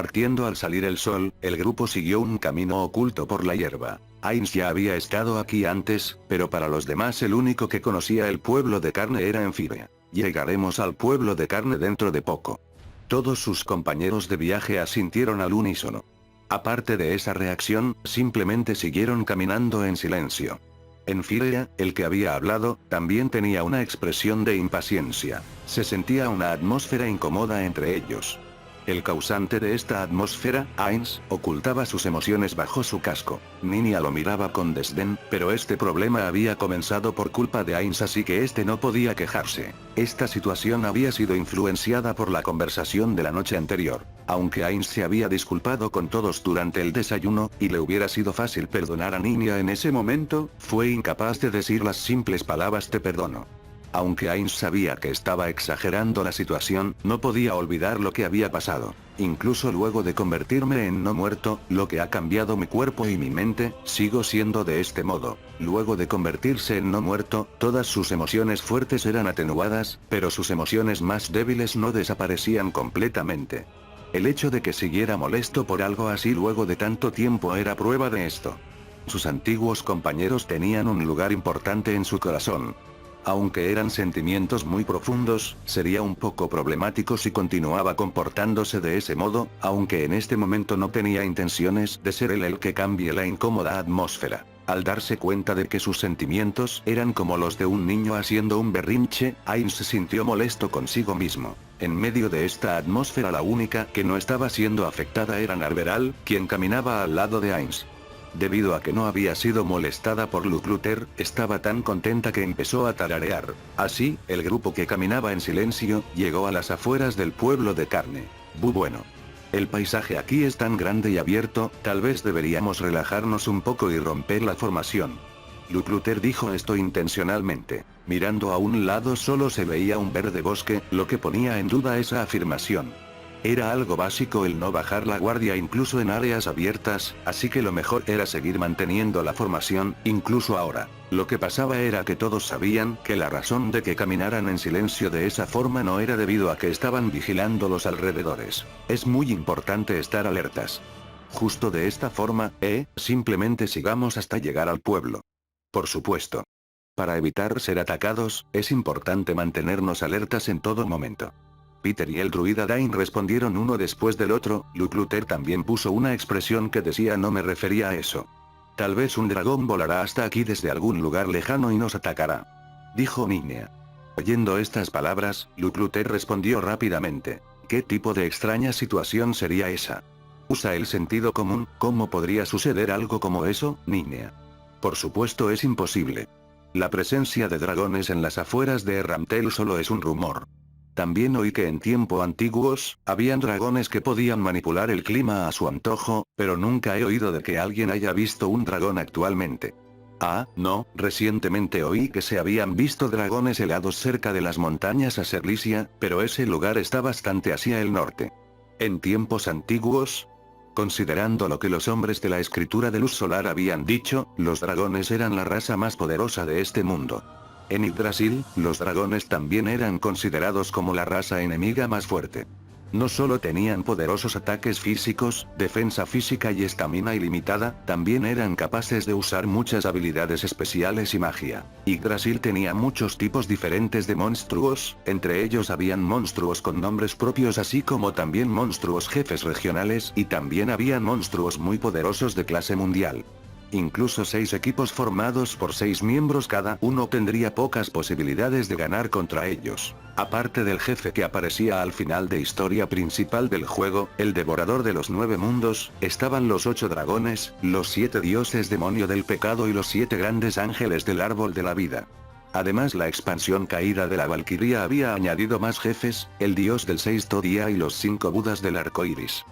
Partiendo al salir el sol, el grupo siguió un camino oculto por la hierba. Ainz ya había estado aquí antes, pero para los demás el único que conocía el pueblo de carne era Enfiria. Llegaremos al pueblo de carne dentro de poco. Todos sus compañeros de viaje asintieron al unísono. Aparte de esa reacción, simplemente siguieron caminando en silencio. Enfiria, el que había hablado, también tenía una expresión de impaciencia. Se sentía una atmósfera incómoda entre ellos. El causante de esta atmósfera, Ainz, ocultaba sus emociones bajo su casco. Ninia lo miraba con desdén, pero este problema había comenzado por culpa de Ainz, así que este no podía quejarse. Esta situación había sido influenciada por la conversación de la noche anterior. Aunque Ainz se había disculpado con todos durante el desayuno, y le hubiera sido fácil perdonar a Ninia en ese momento, fue incapaz de decir las simples palabras "te perdono". Aunque Ainz sabía que estaba exagerando la situación, no podía olvidar lo que había pasado. Incluso luego de convertirme en no muerto, lo que ha cambiado mi cuerpo y mi mente, sigo siendo de este modo. Luego de convertirse en no muerto, todas sus emociones fuertes eran atenuadas, pero sus emociones más débiles no desaparecían completamente. El hecho de que siguiera molesto por algo así luego de tanto tiempo era prueba de esto. Sus antiguos compañeros tenían un lugar importante en su corazón. Aunque eran sentimientos muy profundos, sería un poco problemático si continuaba comportándose de ese modo, aunque en este momento no tenía intenciones de ser él el que cambie la incómoda atmósfera. Al darse cuenta de que sus sentimientos eran como los de un niño haciendo un berrinche, Ainz se sintió molesto consigo mismo. En medio de esta atmósfera la única que no estaba siendo afectada era Narveral, quien caminaba al lado de Ainz. Debido a que no había sido molestada por Lukluter, estaba tan contenta que empezó a tararear. Así, el grupo que caminaba en silencio, llegó a las afueras del pueblo de carne. Bueno. El paisaje aquí es tan grande y abierto, tal vez deberíamos relajarnos un poco y romper la formación. Lukluter dijo esto intencionalmente. Mirando a un lado solo se veía un verde bosque, lo que ponía en duda esa afirmación. Era algo básico el no bajar la guardia incluso en áreas abiertas, así que lo mejor era seguir manteniendo la formación, incluso ahora. Lo que pasaba era que todos sabían que la razón de que caminaran en silencio de esa forma no era debido a que estaban vigilando los alrededores. Es muy importante estar alertas. Justo de esta forma, simplemente sigamos hasta llegar al pueblo. Por supuesto. Para evitar ser atacados, es importante mantenernos alertas en todo momento. Peter y el druida Dain respondieron uno después del otro. Lukluter también puso una expresión que decía "no me refería a eso". Tal vez un dragón volará hasta aquí desde algún lugar lejano y nos atacará. Dijo Ninia. Oyendo estas palabras, Lukluter respondió rápidamente. ¿Qué tipo de extraña situación sería esa? Usa el sentido común, ¿cómo podría suceder algo como eso, Ninia? Por supuesto es imposible. La presencia de dragones en las afueras de Erramtel solo es un rumor. También oí que en tiempos antiguos, habían dragones que podían manipular el clima a su antojo, pero nunca he oído de que alguien haya visto un dragón actualmente. Ah, no, recientemente oí que se habían visto dragones helados cerca de las montañas Aserlisia, pero ese lugar está bastante hacia el norte. En tiempos antiguos, considerando lo que los hombres de la escritura de luz solar habían dicho, los dragones eran la raza más poderosa de este mundo. En Yggdrasil, los dragones también eran considerados como la raza enemiga más fuerte. No solo tenían poderosos ataques físicos, defensa física y estamina ilimitada, también eran capaces de usar muchas habilidades especiales y magia. Yggdrasil tenía muchos tipos diferentes de monstruos, entre ellos habían monstruos con nombres propios así como también monstruos jefes regionales y también habían monstruos muy poderosos de clase mundial. Incluso 6 equipos formados por 6 miembros cada uno tendría pocas posibilidades de ganar contra ellos. Aparte del jefe que aparecía al final de historia principal del juego, el devorador de los 9 mundos, estaban los 8 dragones, los 7 dioses demonio del pecado y los 7 grandes ángeles del árbol de la vida. Además la expansión caída de la Valquiria había añadido más jefes, el dios del sexto día y los 5 budas del arco iris.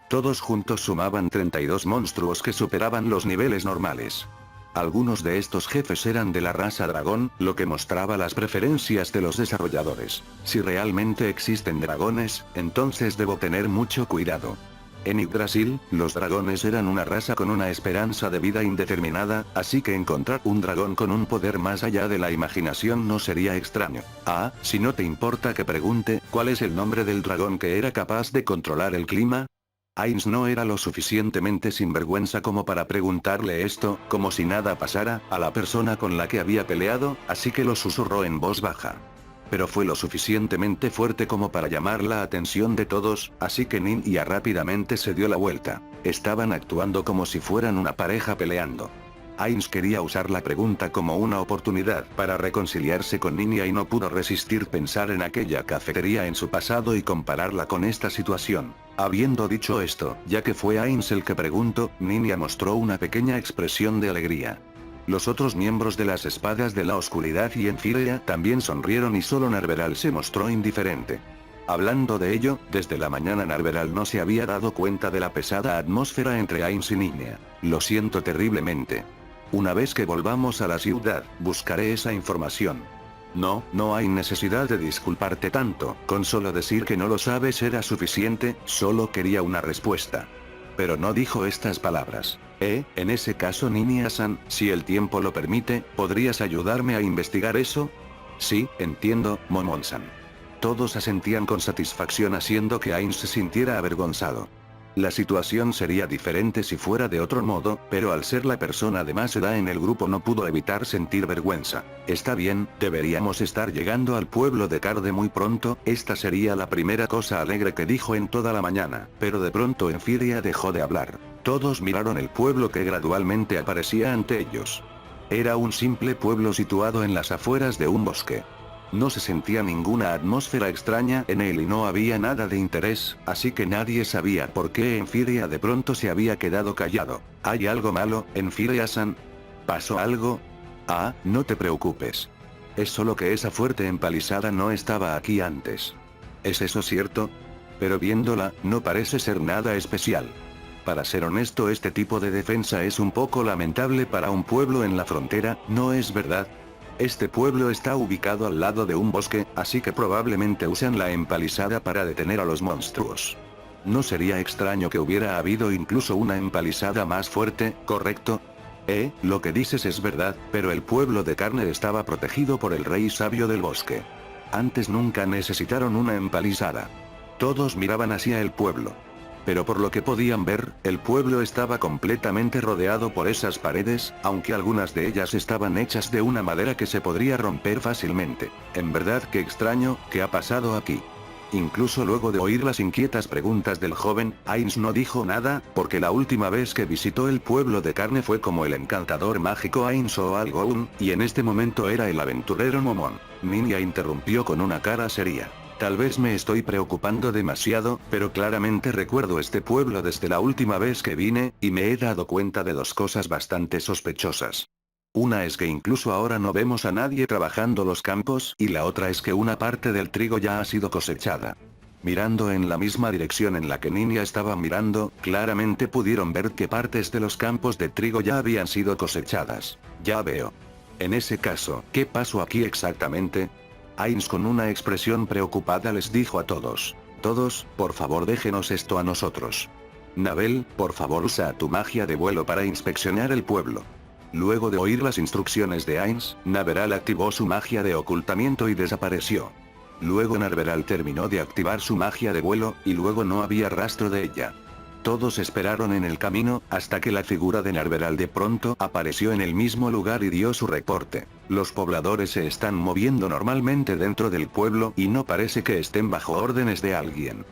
Todos juntos sumaban 32 monstruos que superaban los niveles normales. Algunos de estos jefes eran de la raza dragón, lo que mostraba las preferencias de los desarrolladores. Si realmente existen dragones, entonces debo tener mucho cuidado. En Yggdrasil, los dragones eran una raza con una esperanza de vida indeterminada, así que encontrar un dragón con un poder más allá de la imaginación no sería extraño. Ah, si no te importa que pregunte, ¿cuál es el nombre del dragón que era capaz de controlar el clima? Ainz no era lo suficientemente sinvergüenza como para preguntarle esto, como si nada pasara, a la persona con la que había peleado, así que lo susurró en voz baja. Pero fue lo suficientemente fuerte como para llamar la atención de todos, así que Ninya rápidamente se dio la vuelta. Estaban actuando como si fueran una pareja peleando. Ainz quería usar la pregunta como una oportunidad para reconciliarse con Ninya y no pudo resistir pensar en aquella cafetería en su pasado y compararla con esta situación. Habiendo dicho esto, ya que fue Ainz el que preguntó, Ninya mostró una pequeña expresión de alegría. Los otros miembros de las espadas de la oscuridad y Enfiria también sonrieron y solo Narveral se mostró indiferente. Hablando de ello, desde la mañana Narveral no se había dado cuenta de la pesada atmósfera entre Ainz y Ninya. Lo siento terriblemente. Una vez que volvamos a la ciudad, buscaré esa información. No, no hay necesidad de disculparte tanto, con solo decir que no lo sabes era suficiente, solo quería una respuesta. Pero no dijo estas palabras. En ese caso Ninya-san, si el tiempo lo permite, ¿podrías ayudarme a investigar eso? Sí, entiendo, Momon-san. Todos asentían con satisfacción haciendo que Ainz se sintiera avergonzado. La situación sería diferente si fuera de otro modo, pero al ser la persona de más edad en el grupo no pudo evitar sentir vergüenza. Está bien, deberíamos estar llegando al pueblo de Carde muy pronto, esta sería la primera cosa alegre que dijo en toda la mañana, pero de pronto Enfiria dejó de hablar. Todos miraron el pueblo que gradualmente aparecía ante ellos. Era un simple pueblo situado en las afueras de un bosque. No se sentía ninguna atmósfera extraña en él y no había nada de interés, así que nadie sabía por qué Enfiria de pronto se había quedado callado. ¿Hay algo malo, Enfiria-san? ¿Pasó algo? Ah, no te preocupes. Es solo que esa fuerte empalizada no estaba aquí antes. ¿Es eso cierto? Pero viéndola, no parece ser nada especial. Para ser honesto, este tipo de defensa es un poco lamentable para un pueblo en la frontera, ¿no es verdad? Este pueblo está ubicado al lado de un bosque, así que probablemente usan la empalizada para detener a los monstruos. No sería extraño que hubiera habido incluso una empalizada más fuerte, ¿correcto? Lo que dices es verdad, pero el pueblo de Carne estaba protegido por el rey sabio del bosque. Antes nunca necesitaron una empalizada. Todos miraban hacia el pueblo. Pero por lo que podían ver, el pueblo estaba completamente rodeado por esas paredes, aunque algunas de ellas estaban hechas de una madera que se podría romper fácilmente. En verdad qué extraño, ¿qué ha pasado aquí? Incluso luego de oír las inquietas preguntas del joven, Ainz no dijo nada, porque la última vez que visitó el pueblo de Carne fue como el encantador mágico Ainz o algo aún, y en este momento era el aventurero Momon. Ninya interrumpió con una cara seria. Tal vez me estoy preocupando demasiado, pero claramente recuerdo este pueblo desde la última vez que vine, y me he dado cuenta de dos cosas bastante sospechosas. Una es que incluso ahora no vemos a nadie trabajando los campos, y la otra es que una parte del trigo ya ha sido cosechada. Mirando en la misma dirección en la que Ninya estaba mirando, claramente pudieron ver que partes de los campos de trigo ya habían sido cosechadas. Ya veo. En ese caso, ¿qué pasó aquí exactamente? Ainz con una expresión preocupada les dijo a todos. Todos, por favor déjenos esto a nosotros. Nabel, por favor usa tu magia de vuelo para inspeccionar el pueblo. Luego de oír las instrucciones de Ainz, Narveral activó su magia de ocultamiento y desapareció. Luego Narveral terminó de activar su magia de vuelo, y luego no había rastro de ella. Todos esperaron en el camino, hasta que la figura de Narveral de pronto apareció en el mismo lugar y dio su reporte. Los pobladores se están moviendo normalmente dentro del pueblo y no parece que estén bajo órdenes de alguien.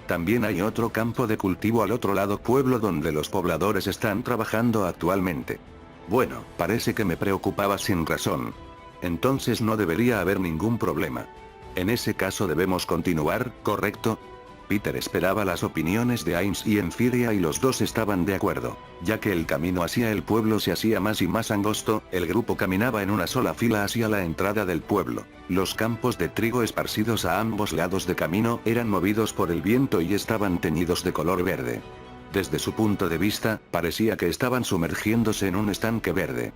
También hay otro campo de cultivo al otro lado pueblo donde los pobladores están trabajando actualmente. Bueno, parece que me preocupaba sin razón. Entonces no debería haber ningún problema. En ese caso debemos continuar, ¿correcto? Peter esperaba las opiniones de Ainz y Enfiria y los dos estaban de acuerdo. Ya que el camino hacia el pueblo se hacía más y más angosto, el grupo caminaba en una sola fila hacia la entrada del pueblo. Los campos de trigo esparcidos a ambos lados de camino eran movidos por el viento y estaban teñidos de color verde. Desde su punto de vista, parecía que estaban sumergiéndose en un estanque verde.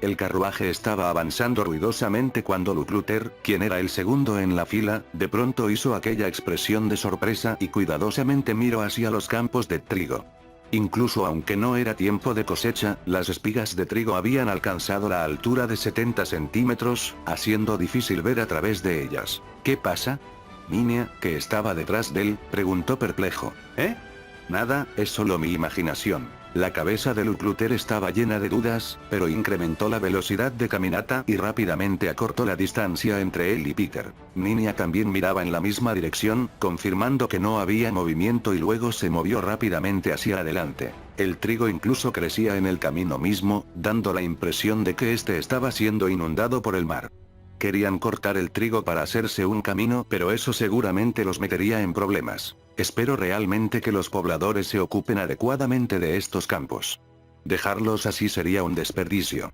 El carruaje estaba avanzando ruidosamente cuando Lukluter, quien era el segundo en la fila, de pronto hizo aquella expresión de sorpresa y cuidadosamente miró hacia los campos de trigo. Incluso aunque no era tiempo de cosecha, las espigas de trigo habían alcanzado la altura de 70 centímetros, haciendo difícil ver a través de ellas. ¿Qué pasa? Ninya, que estaba detrás de él, preguntó perplejo. Nada, es solo mi imaginación. La cabeza de Lukluter estaba llena de dudas, pero incrementó la velocidad de caminata y rápidamente acortó la distancia entre él y Peter. Ninia también miraba en la misma dirección, confirmando que no había movimiento y luego se movió rápidamente hacia adelante. El trigo incluso crecía en el camino mismo, dando la impresión de que este estaba siendo inundado por el mar. Querían cortar el trigo para hacerse un camino, pero eso seguramente los metería en problemas. Espero realmente que los pobladores se ocupen adecuadamente de estos campos. Dejarlos así sería un desperdicio.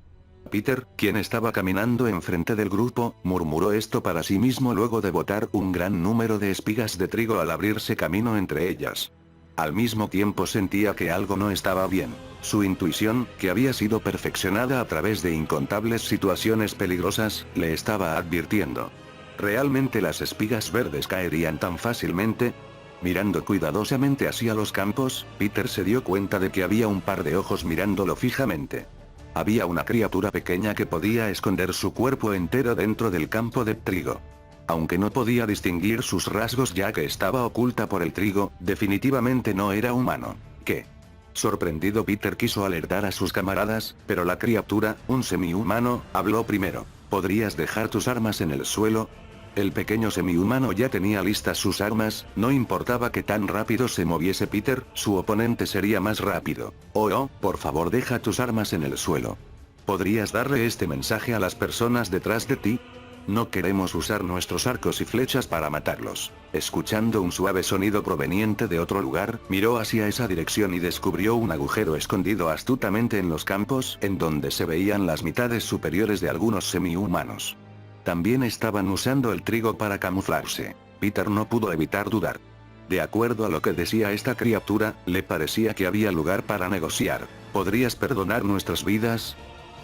Peter, quien estaba caminando enfrente del grupo, murmuró esto para sí mismo luego de botar un gran número de espigas de trigo al abrirse camino entre ellas. Al mismo tiempo sentía que algo no estaba bien. Su intuición, que había sido perfeccionada a través de incontables situaciones peligrosas, le estaba advirtiendo. ¿Realmente las espigas verdes caerían tan fácilmente? Mirando cuidadosamente hacia los campos, Peter se dio cuenta de que había un par de ojos mirándolo fijamente. Había una criatura pequeña que podía esconder su cuerpo entero dentro del campo de trigo. Aunque no podía distinguir sus rasgos ya que estaba oculta por el trigo, definitivamente no era humano. ¿Qué? Sorprendido, Peter quiso alertar a sus camaradas, pero la criatura, un semi-humano, habló primero. ¿Podrías dejar tus armas en el suelo? El pequeño semi-humano ya tenía listas sus armas, no importaba que tan rápido se moviese Peter, su oponente sería más rápido. Oh, por favor, deja tus armas en el suelo. ¿Podrías darle este mensaje a las personas detrás de ti? No queremos usar nuestros arcos y flechas para matarlos. Escuchando un suave sonido proveniente de otro lugar, miró hacia esa dirección y descubrió un agujero escondido astutamente en los campos, en donde se veían las mitades superiores de algunos semi-humanos. También estaban usando el trigo para camuflarse. Peter no pudo evitar dudar. De acuerdo a lo que decía esta criatura, le parecía que había lugar para negociar. ¿Podrías perdonar nuestras vidas?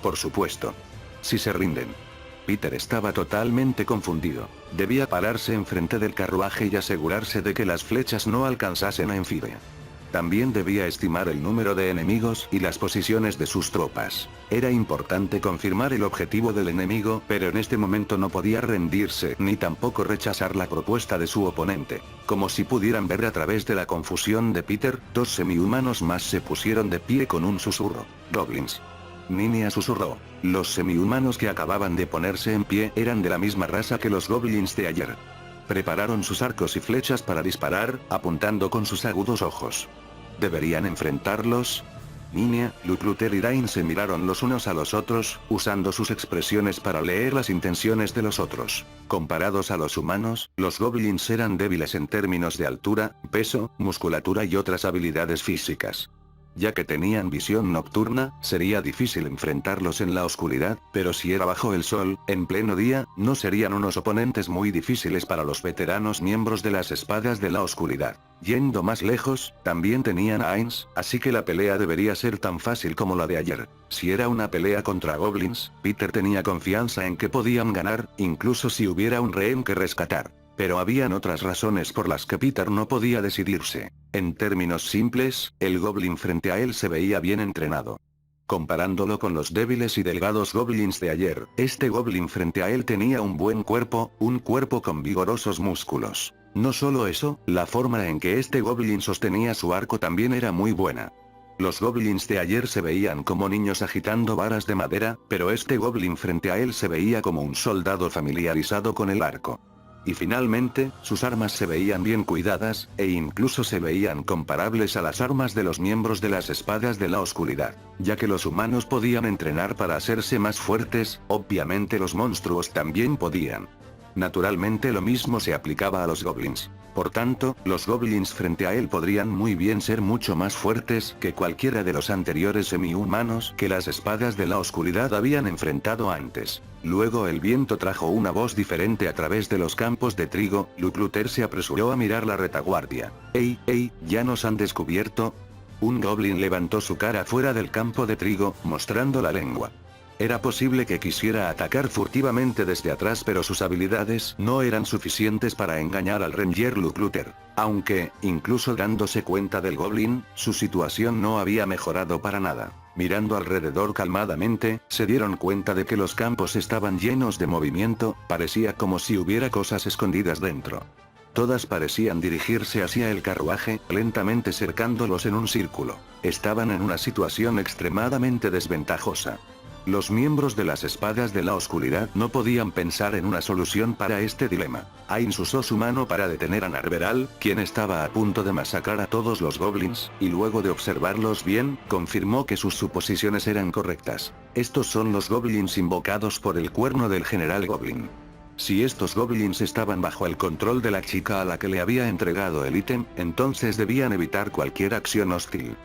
Por supuesto. Si se rinden. Peter estaba totalmente confundido. Debía pararse enfrente del carruaje y asegurarse de que las flechas no alcanzasen a Enfibia. También debía estimar el número de enemigos y las posiciones de sus tropas. Era importante confirmar el objetivo del enemigo, pero en este momento no podía rendirse ni tampoco rechazar la propuesta de su oponente. Como si pudieran ver a través de la confusión de Peter, dos semihumanos más se pusieron de pie con un susurro. Goblins. Ninia susurró. Los semihumanos que acababan de ponerse en pie eran de la misma raza que los goblins de ayer. Prepararon sus arcos y flechas para disparar, apuntando con sus agudos ojos. ¿Deberían enfrentarlos? Ninia, Lukluter y Dain se miraron los unos a los otros, usando sus expresiones para leer las intenciones de los otros. Comparados a los humanos, los goblins eran débiles en términos de altura, peso, musculatura y otras habilidades físicas. Ya que tenían visión nocturna, sería difícil enfrentarlos en la oscuridad, pero si era bajo el sol, en pleno día, no serían unos oponentes muy difíciles para los veteranos miembros de las espadas de la oscuridad. Yendo más lejos, también tenían a Ainz, así que la pelea debería ser tan fácil como la de ayer. Si era una pelea contra goblins, Peter tenía confianza en que podían ganar, incluso si hubiera un rehén que rescatar. Pero habían otras razones por las que Peter no podía decidirse. En términos simples, el goblin frente a él se veía bien entrenado. Comparándolo con los débiles y delgados goblins de ayer, este goblin frente a él tenía un buen cuerpo, un cuerpo con vigorosos músculos. No solo eso, la forma en que este goblin sostenía su arco también era muy buena. Los goblins de ayer se veían como niños agitando varas de madera, pero este goblin frente a él se veía como un soldado familiarizado con el arco. Y finalmente, sus armas se veían bien cuidadas, e incluso se veían comparables a las armas de los miembros de las espadas de la oscuridad. Ya que los humanos podían entrenar para hacerse más fuertes, obviamente los monstruos también podían. Naturalmente lo mismo se aplicaba a los goblins. Por tanto, los goblins frente a él podrían muy bien ser mucho más fuertes que cualquiera de los anteriores semi-humanos que las espadas de la oscuridad habían enfrentado antes. Luego el viento trajo una voz diferente a través de los campos de trigo. Lukluter se apresuró a mirar la retaguardia. ¡Ey, ya nos han descubierto! Un goblin levantó su cara fuera del campo de trigo, mostrando la lengua. Era posible que quisiera atacar furtivamente desde atrás, pero sus habilidades no eran suficientes para engañar al Ranger Lukluter. Aunque, incluso dándose cuenta del goblin, su situación no había mejorado para nada. Mirando alrededor calmadamente, se dieron cuenta de que los campos estaban llenos de movimiento, parecía como si hubiera cosas escondidas dentro. Todas parecían dirigirse hacia el carruaje, lentamente cercándolos en un círculo. Estaban en una situación extremadamente desventajosa. Los miembros de las espadas de la oscuridad no podían pensar en una solución para este dilema. Ainz usó su mano para detener a Narveral, quien estaba a punto de masacrar a todos los goblins, y luego de observarlos bien, confirmó que sus suposiciones eran correctas. Estos son los goblins invocados por el cuerno del general Goblin. Si estos goblins estaban bajo el control de la chica a la que le había entregado el ítem, entonces debían evitar cualquier acción hostil.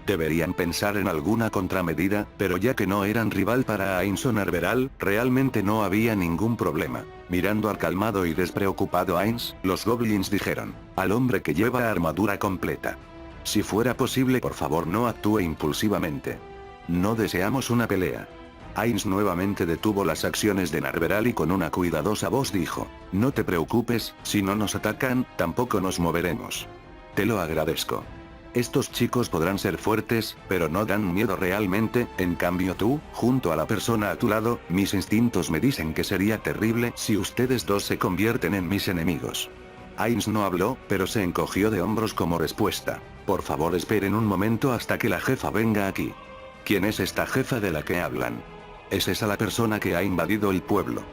Deberían pensar en alguna contramedida, pero ya que no eran rival para Ainz o Narveral, realmente no había ningún problema. Mirando al calmado y despreocupado Ainz, los goblins dijeron, al hombre que lleva armadura completa. Si fuera posible, por favor no actúe impulsivamente. No deseamos una pelea. Ainz nuevamente detuvo las acciones de Narveral y con una cuidadosa voz dijo, no te preocupes, si no nos atacan, tampoco nos moveremos. Te lo agradezco. Estos chicos podrán ser fuertes, pero no dan miedo realmente, en cambio tú, junto a la persona a tu lado, mis instintos me dicen que sería terrible si ustedes dos se convierten en mis enemigos. Ainz no habló, pero se encogió de hombros como respuesta. Por favor esperen un momento hasta que la jefa venga aquí. ¿Quién es esta jefa de la que hablan? ¿Es esa la persona que ha invadido el pueblo?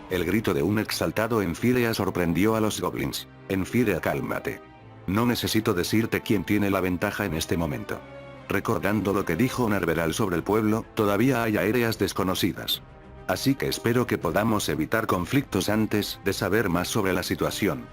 El grito de un exaltado Enfirea sorprendió a los goblins. Enfirea, cálmate. No necesito decirte quién tiene la ventaja en este momento. Recordando lo que dijo Narveral sobre el pueblo, todavía hay áreas desconocidas. Así que espero que podamos evitar conflictos antes de saber más sobre la situación.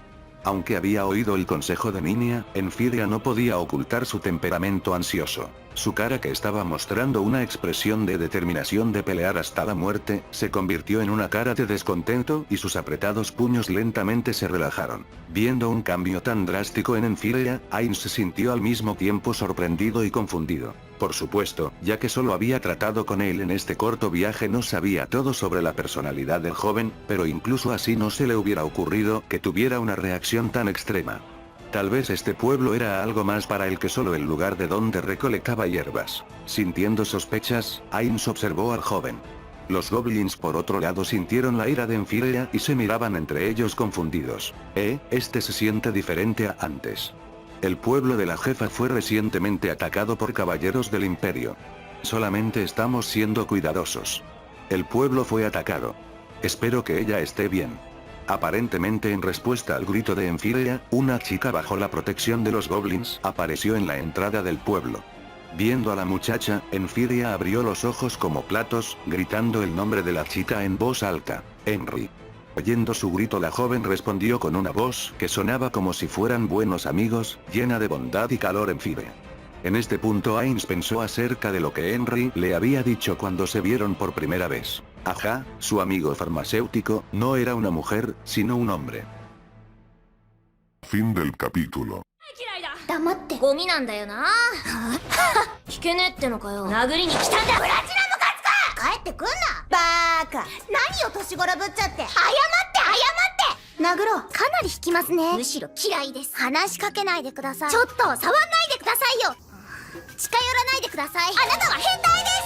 Aunque había oído el consejo de Minia, Enfirea no podía ocultar su temperamento ansioso. Su cara, que estaba mostrando una expresión de determinación de pelear hasta la muerte, se convirtió en una cara de descontento y sus apretados puños lentamente se relajaron. Viendo un cambio tan drástico en Enfirea, Ainz se sintió al mismo tiempo sorprendido y confundido. Por supuesto, ya que solo había tratado con él en este corto viaje, no sabía todo sobre la personalidad del joven, pero incluso así no se le hubiera ocurrido que tuviera una reacción tan extrema. Tal vez este pueblo era algo más para él que solo el lugar de donde recolectaba hierbas. Sintiendo sospechas, Ainz observó al joven. Los goblins por otro lado sintieron la ira de Enfirea y se miraban entre ellos confundidos. Este se siente diferente a antes. El pueblo de la jefa fue recientemente atacado por caballeros del imperio. Solamente estamos siendo cuidadosos. El pueblo fue atacado. Espero que ella esté bien. Aparentemente en respuesta al grito de Enfirea, una chica bajo la protección de los goblins apareció en la entrada del pueblo. Viendo a la muchacha, Enfirea abrió los ojos como platos, gritando el nombre de la chica en voz alta, Henry. Oyendo su grito, la joven respondió con una voz que sonaba como si fueran buenos amigos, llena de bondad y calor. Enfirea. En este punto Ainz pensó acerca de lo que Henry le había dicho cuando se vieron por primera vez. Ajá, su amigo farmacéutico, no era una mujer, sino un hombre. Fin del capítulo. 黙ってゴミなんだよな。聞けねえってのかよ。殴りに来たんだ。プラチナムカツか。帰ってくんな。バーカ。何を年頃ぶっちゃって。謝って殴ろう。かなり引きますね。むしろ嫌いです。話しかけないでください。ちょっと触んないでくださいよ。近寄らないでください。あなたは変態です。